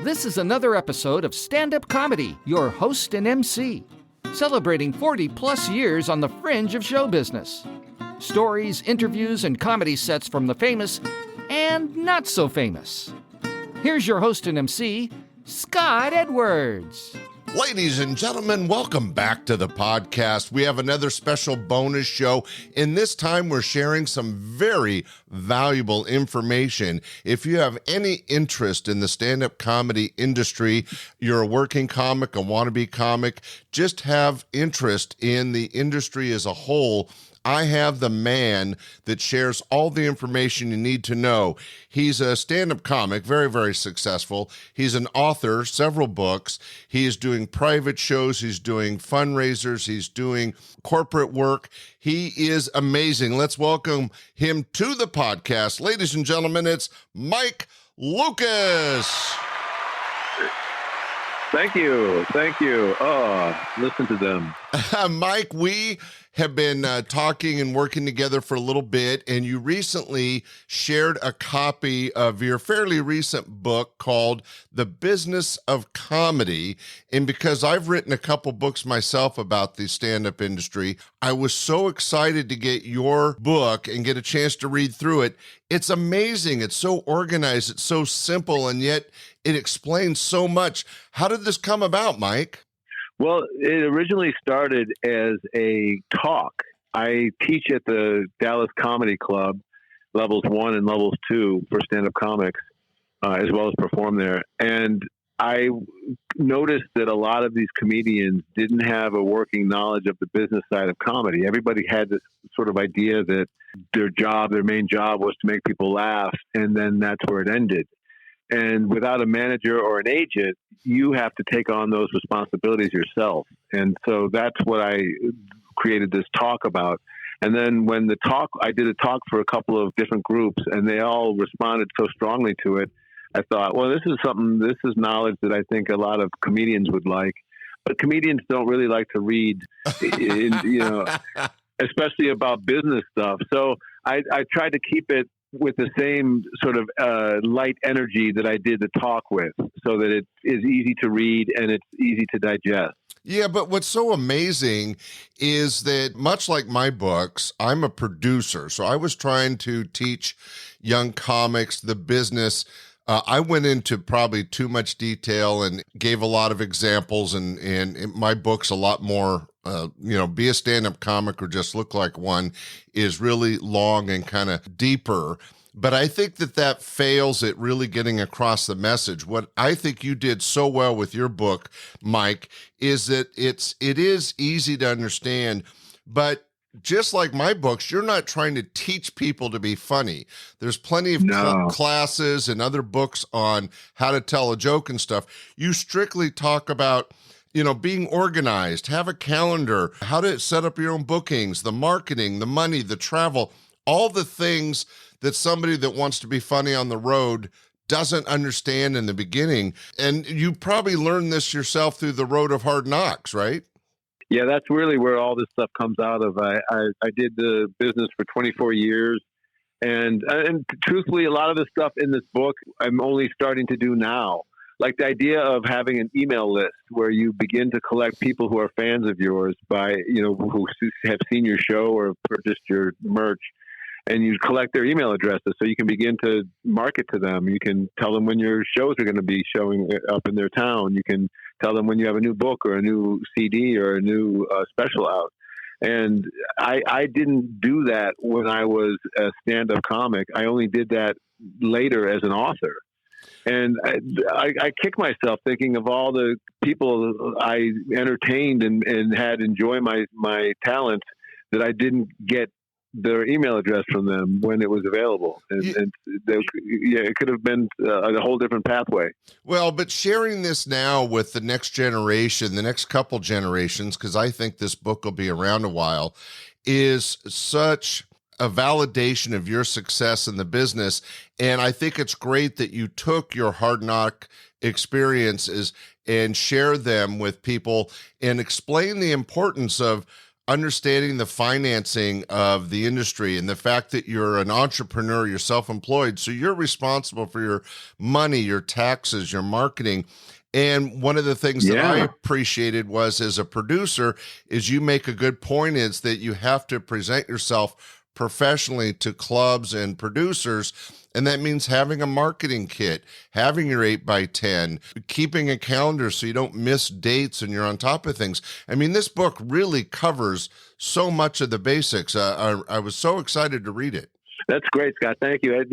This is another episode of Standup Comedy, your host and MC, celebrating 40-plus years on the fringe of show business. Stories, interviews, and comedy sets from the famous and not so famous. Here's your host and MC, Scott Edwards. Ladies and gentlemen, welcome back to the podcast. We have another special bonus show, and this time we're sharing some very valuable information. If you have any interest in the stand-up comedy industry, you're a working comic, a wannabe comic, just have interest in the industry as a whole, I have the man that shares all the information you need to know. He's a stand-up comic, very, very successful. He's an author, several books. He is doing private shows. He's doing fundraisers. He's doing corporate work. He is amazing. Let's welcome him to the podcast. Ladies and gentlemen, it's Mike Lukas. Thank you. Oh, listen to them. Mike, we have been talking and working together for a little bit, and you recently shared a copy of your fairly recent book called The Business of Comedy. And because I've written a couple books myself about the stand-up industry, I was so excited to get your book and get a chance to read through it. It's amazing. It's so organized. It's so simple, and yet it explains so much. How did this come about, Mike? Well, it originally started as a talk. I teach at the Dallas Comedy Club, levels 1 and levels 2 for stand-up comics, as well as perform there. And I noticed that a lot of these comedians didn't have a working knowledge of the business side of comedy. Everybody had this sort of idea that their main job was to make people laugh, and then that's where it ended. And without a manager or an agent, you have to take on those responsibilities yourself. And so that's what I created this talk about. And then when I did a talk for a couple of different groups, and they all responded so strongly to it. I thought, well, this is knowledge that I think a lot of comedians would like. But comedians don't really like to read, especially about business stuff. So I tried to keep it with the same sort of light energy that I did the talk with, so that it is easy to read and it's easy to digest. Yeah, but what's so amazing is that much like my books, I'm a producer. So I was trying to teach young comics the business. I went into probably too much detail and gave a lot of examples, and in my book's a lot more, be a stand-up comic or just look like one is really long and kind of deeper. But I think that fails at really getting across the message. What I think you did so well with your book, Mike, is that it is easy to understand, but just like my books, you're not trying to teach people to be funny. There's plenty of classes and other books on how to tell a joke and stuff. You strictly talk about, being organized, have a calendar, how to set up your own bookings, the marketing, the money, the travel, all the things that somebody that wants to be funny on the road doesn't understand in the beginning. And you probably learned this yourself through the road of hard knocks, right? Yeah, that's really where all this stuff comes out of. I did the business for 24 years. And truthfully, a lot of the stuff in this book, I'm only starting to do now. Like the idea of having an email list where you begin to collect people who are fans of yours by, who have seen your show or purchased your merch. And you collect their email addresses so you can begin to market to them. You can tell them when your shows are going to be showing up in their town. You can tell them when you have a new book or a new CD or a new special out. And I didn't do that when I was a stand-up comic. I only did that later as an author. And I kick myself thinking of all the people I entertained and had enjoy my talent that I didn't get their email address from them when it was available. And it could have been a whole different pathway. Well, but sharing this now with the next generation, the next couple generations, because I think this book will be around a while, is such a validation of your success in the business. And I think it's great that you took your hard knock experiences and shared them with people and explain the importance of understanding the financing of the industry and the fact that you're an entrepreneur, you're self-employed, so you're responsible for your money, your taxes, your marketing. And one of the things that I appreciated was, as a producer, is you make a good point, is that you have to present yourself professionally to clubs and producers. And that means having a marketing kit, having your 8x10, keeping a calendar so you don't miss dates and you're on top of things. I mean, this book really covers so much of the basics. I was so excited to read it. That's great, Scott. Thank you.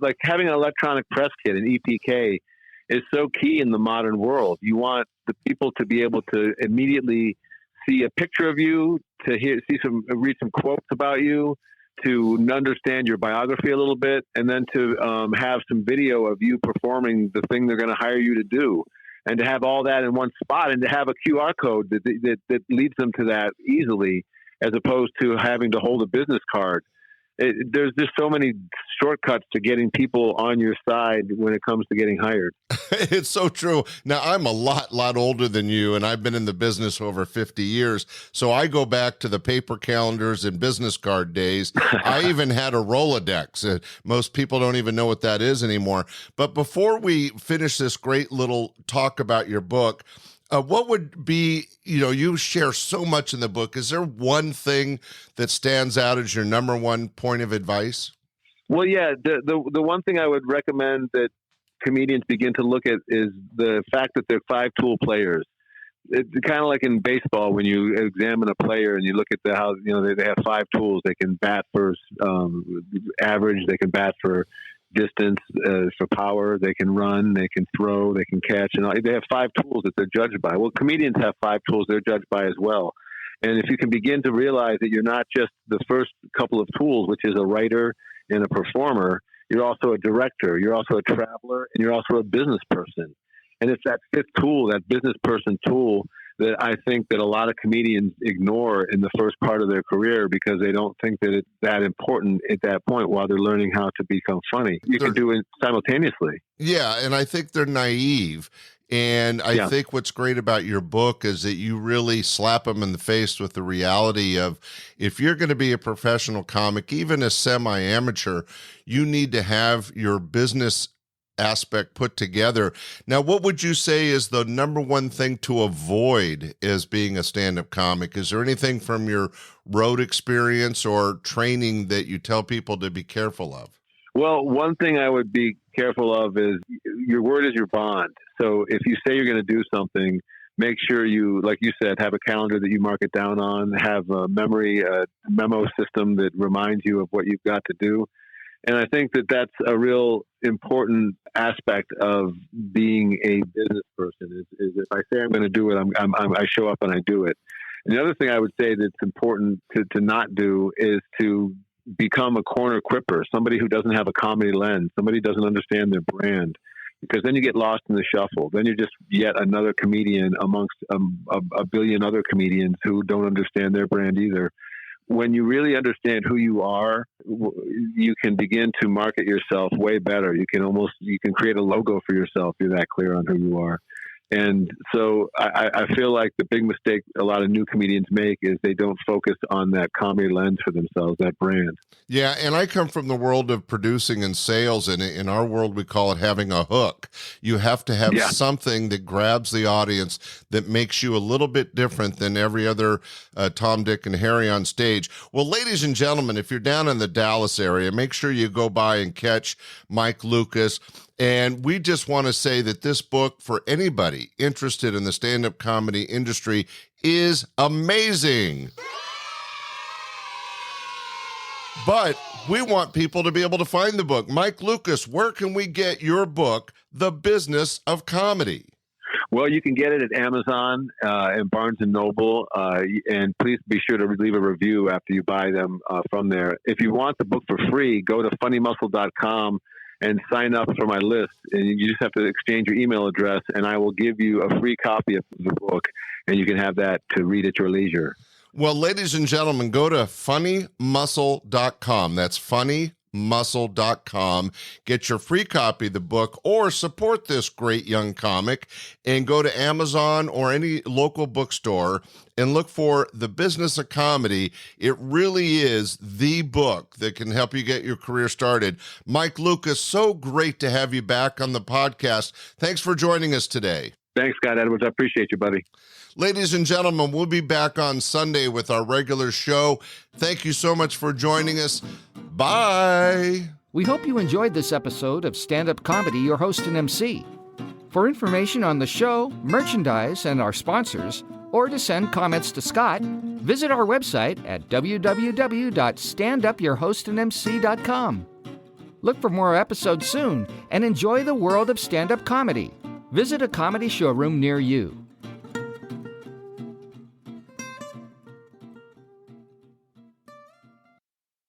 Like having an electronic press kit, an EPK, is so key in the modern world. You want the people to be able to immediately see a picture of you, to read some quotes about you, to understand your biography a little bit, and then to have some video of you performing the thing they're going to hire you to do, and to have all that in one spot, and to have a QR code that leads them to that easily, as opposed to having to hold a business card. There's just so many shortcuts to getting people on your side when it comes to getting hired. It's so true. Now, I'm a lot older than you, and I've been in the business over 50 years. So I go back to the paper calendars and business card days. I even had a Rolodex. Most people don't even know what that is anymore. But before we finish this great little talk about your book, what would be, you share so much in the book. Is there one thing that stands out as your number one point of advice? Well, yeah, the one thing I would recommend that comedians begin to look at is the fact that they're 5-tool players. It's kind of like in baseball when you examine a player and you look at how they have 5 tools. They can bat for average, they can bat for distance, for power, they can run, they can throw, they can catch, and they have 5 tools that they're judged by. Well, comedians have 5 tools they're judged by as well. And if you can begin to realize that you're not just the first couple of tools, which is a writer and a performer, you're also a director, you're also a traveler, and you're also a business person. And it's that 5th tool, that business person tool, that I think that a lot of comedians ignore in the first part of their career because they don't think that it's that important at that point while they're learning how to become funny. You can do it simultaneously. Yeah, and I think they're naive. And I think what's great about your book is that you really slap them in the face with the reality of, if you're going to be a professional comic, even a semi-amateur, you need to have your business aspect put together. Now, what would you say is the number one thing to avoid as being a stand-up comic? Is there anything from your road experience or training that you tell people to be careful of? Well, one thing I would be careful of is your word is your bond. So if you say you're going to do something, make sure you, like you said, have a calendar that you mark it down on, have a memo system that reminds you of what you've got to do. And I think that that's a real important aspect of being a business person is if I say I'm going to do it, I show up and I do it. And the other thing I would say that's important to not do is to become a corner quipper, somebody who doesn't have a comedy lens, somebody who doesn't understand their brand, because then you get lost in the shuffle. Then you're just yet another comedian amongst a billion other comedians who don't understand their brand either. When you really understand who you are, you can begin to market yourself way better. You can create a logo for yourself. You're that clear on who you are. And so I feel like the big mistake a lot of new comedians make is they don't focus on that comedy lens for themselves, that brand. Yeah, and I come from the world of producing and sales, and in our world we call it having a hook. You have to have something that grabs the audience, that makes you a little bit different than every other Tom, Dick, and Harry on stage. Well, ladies and gentlemen, if you're down in the Dallas area, make sure you go by and catch Mike Lukas. And we just want to say that this book, for anybody interested in the stand-up comedy industry, is amazing. But we want people to be able to find the book. Mike Lukas, where can we get your book, The Business of Comedy? Well, you can get it at Amazon and Barnes & Noble, and please be sure to leave a review after you buy them from there. If you want the book for free, go to funnymuscle.com and sign up for my list. And you just have to exchange your email address, and I will give you a free copy of the book, and you can have that to read at your leisure. Well, ladies and gentlemen, go to funnymuscle.com. That's muscle.com. Get your free copy of the book or support this great young comic and go to Amazon or any local bookstore and look for The Business of Comedy. It really is the book that can help you get your career started. Mike Lukas, so great to have you back on the podcast. Thanks for joining us today. Thanks, Scott Edwards. I appreciate you, buddy. Ladies and gentlemen, we'll be back on Sunday with our regular show. Thank you so much for joining us. Bye. We hope you enjoyed this episode of Stand-Up Comedy, your host and MC. For information on the show, merchandise, and our sponsors, or to send comments to Scott, visit our website at www.standupyourhostandmc.com. Look for more episodes soon and enjoy the world of stand-up comedy. Visit a comedy showroom near you.